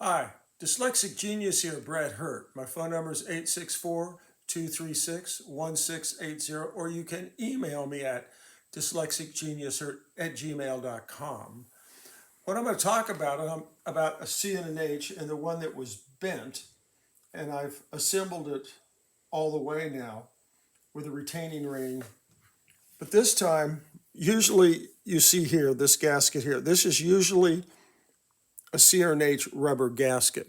Hi, Dyslexic Genius here, Brett Hurt. My phone number is 864-236-1680, or you can email me at dyslexicgeniushurt@gmail.com. What I'm going to talk about, about a C and an H and the one that was bent, and I've assembled it all the way now with a retaining ring. But this time, usually you see here, this gasket here, this is usually a C or an H rubber gasket.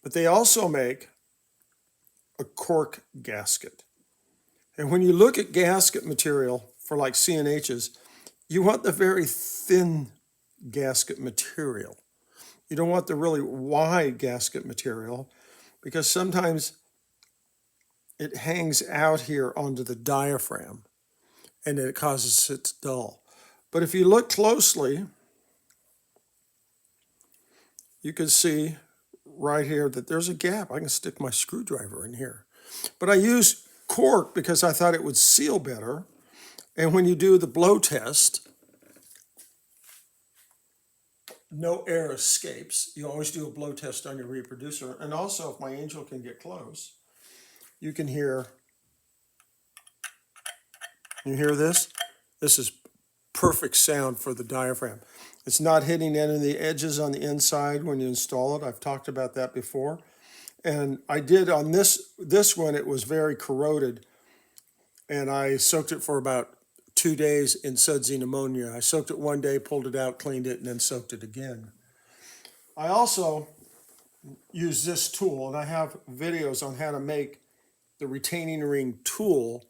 But they also make a cork gasket. And when you look at gasket material for like C and H's, you want the very thin gasket material. You don't want the really wide gasket material because sometimes it hangs out here onto the diaphragm and it causes it to dull. But if you look closely, you can see right here that there's a gap. I can stick my screwdriver in here. But I use cork because I thought it would seal better. And when you do the blow test, no air escapes. You always do a blow test on your reproducer. And also, if my angel can get close, you can hear, you hear this? This is perfect sound for the diaphragm. It's not hitting any of the edges on the inside when you install it. I've talked about that before. And I did on this one, it was very corroded. And I soaked it for about 2 days in sudsine ammonia. I soaked it one day, pulled it out, cleaned it, and then soaked it again. I also use this tool, and I have videos on how to make the retaining ring tool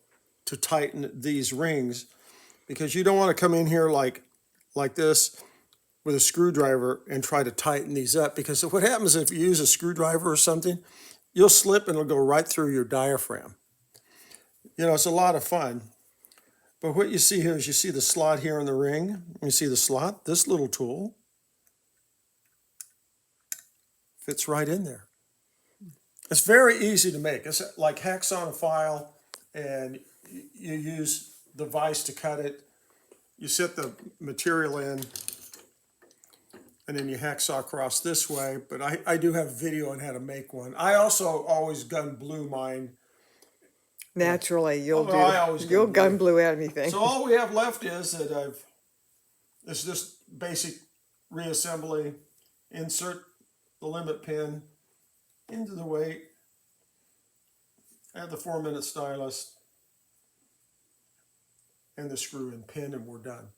to tighten these rings, because you don't want to come in here like this with a screwdriver and try to tighten these up, because what happens if you use a screwdriver or something, you'll slip and it'll go right through your diaphragm. You know, it's a lot of fun. But what you see here is you see the slot here in the ring. You see the slot. This little tool fits right in there. It's very easy to make. It's like hacks on a file, and you use the vise to cut it. You set the material in, and then you hacksaw across this way. But I do have a video on how to make one. I also always gun blue mine. Naturally, you'll you'll gun blue anything. So all we have left is that it's just basic reassembly. Insert the limit pin into the weight. Add the 4-minute stylus and the screw and pin, and we're done.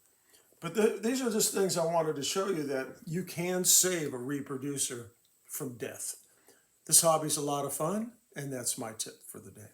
But these are just things I wanted to show you, that you can save a reproducer from death. This hobby's a lot of fun, and that's my tip for the day.